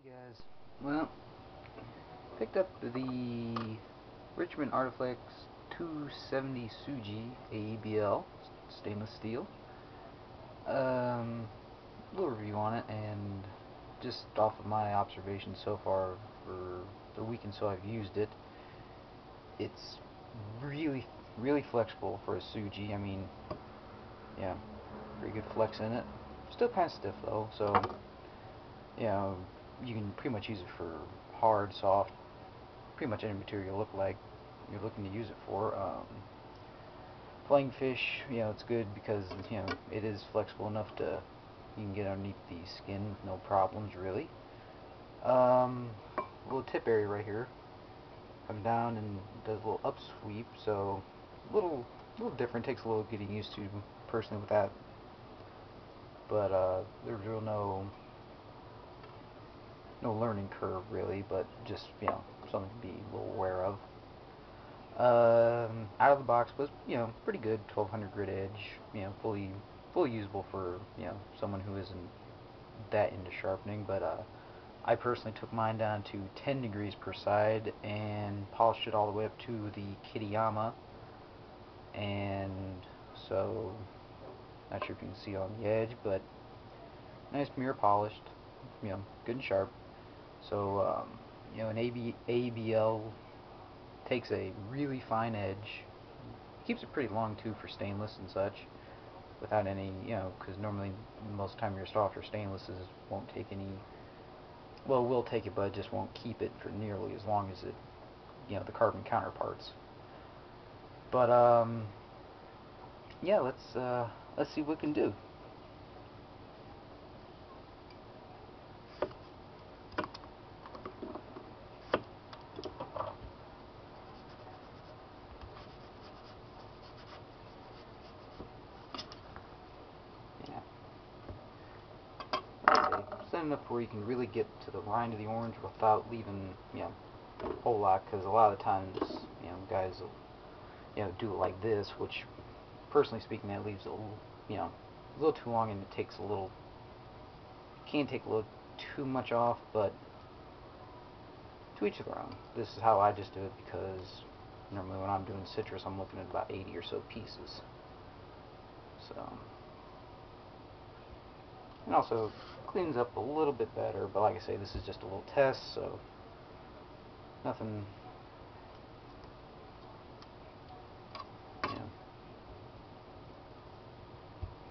Hey guys, well, picked up the Richmond Artifex 270 Suji AEB-L stainless steel. Little review on it, and just off of my observations so far for the week and so I've used it, it's really flexible for a Suji. I mean, yeah, pretty good flex in it. Still kind of stiff though, so you know, you can pretty much use it for hard, soft, pretty much any material look like you're looking to use it for. Flying fish, it's good because it is flexible enough to you can get underneath the skin with no problems really. Little tip area right here comes down and does a little up sweep, so little different. Takes a little getting used to personally with that, but there's real no learning curve really, but just something to be a little aware of. Out of the box was pretty good. 1200 grit edge, fully usable for someone who isn't that into sharpening. But I personally took mine down to 10 degrees per side and polished it all the way up to the Kitayama, and so not sure if you can see on the edge, but nice mirror polished, good and sharp. So an AEB-L takes a really fine edge, keeps it pretty long too for stainless and such, without any, because normally most of the time your softer stainlesses won't take any, well, will take it, but it just won't keep it for nearly as long as it, the carbon counterparts. But yeah, let's see what we can do. Enough where you can really get to the rind of the orange without leaving, a whole lot, because a lot of the times, guys will, do it like this, which, personally speaking, that leaves a little too long, and it takes can take a little too much off, but to each their own. This is how I just do it, because normally when I'm doing citrus, I'm looking at about 80 or so pieces. So, and also cleans up a little bit better, but like I say, this is just a little test, so nothing,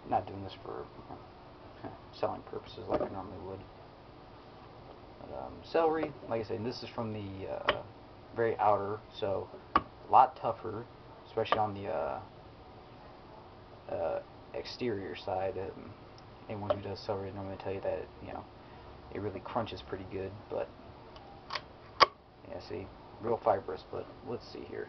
not doing this for selling purposes like I normally would. But, celery, like I say, this is from the very outer, so a lot tougher, especially on the exterior side. Anyone who does celery normally tell you that it really crunches pretty good, but yeah, see, real fibrous. But let's see here.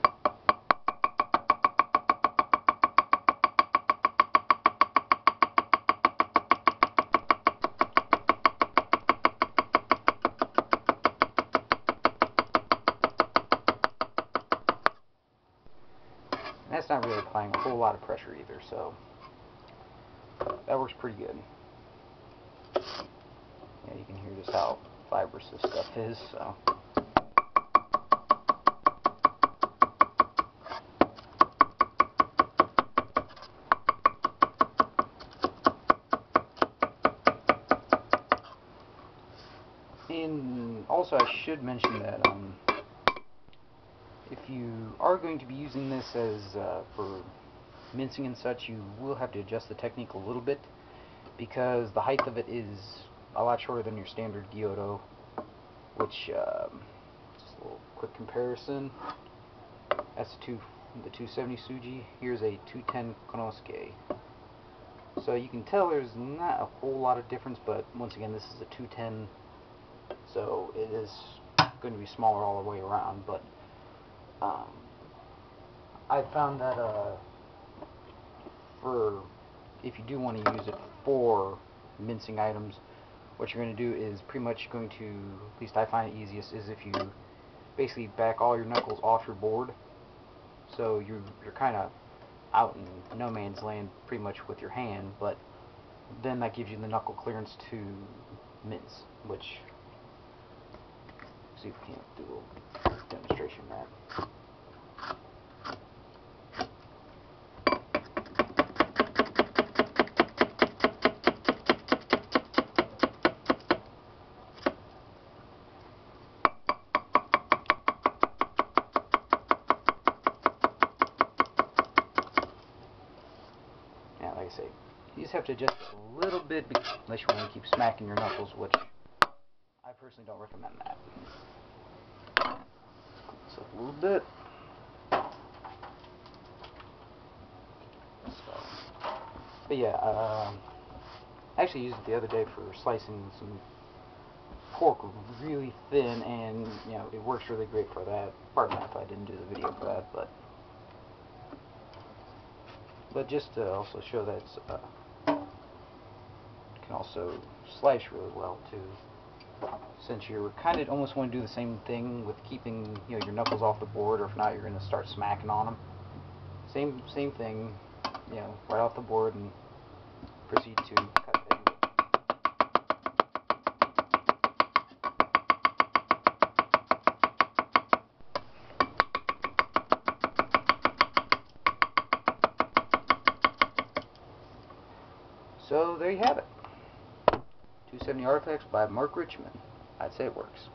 And that's not really applying a whole lot of pressure either, so that works pretty good. Yeah, you can hear just how fibrous this stuff is, so. And also I should mention that if you are going to be using this as for mincing and such, you will have to adjust the technique a little bit, because the height of it is a lot shorter than your standard Gyuto, which, just a little quick comparison, that's the 270 Suji, here's a 210 Konosuke. So you can tell there's not a whole lot of difference, but once again, this is a 210, so it is going to be smaller all the way around, but I found that for if you do want to use it for mincing items, what you're going to do is pretty much going to, at least I find it easiest, is if you basically back all your knuckles off your board, so you're kind of out in no man's land pretty much with your hand, but then that gives you the knuckle clearance to mince, which See if we can't do a little demonstration of that. Like I say, you just have to adjust a little bit unless you want to keep smacking your knuckles, which I personally don't recommend that. So a little bit. So, but yeah, I actually used it the other day for slicing some pork really thin, and you know it works really great for that. Pardon me if I didn't do the video for that, but just to also show that it's can also slice really well too. Since you're kind of almost want to do the same thing with keeping your knuckles off the board, or if not, you're going to start smacking on them. Same thing, right off the board, and proceed to cut the angle. So there you have it. 270 Artifex by Mark Richmond. I'd say it works.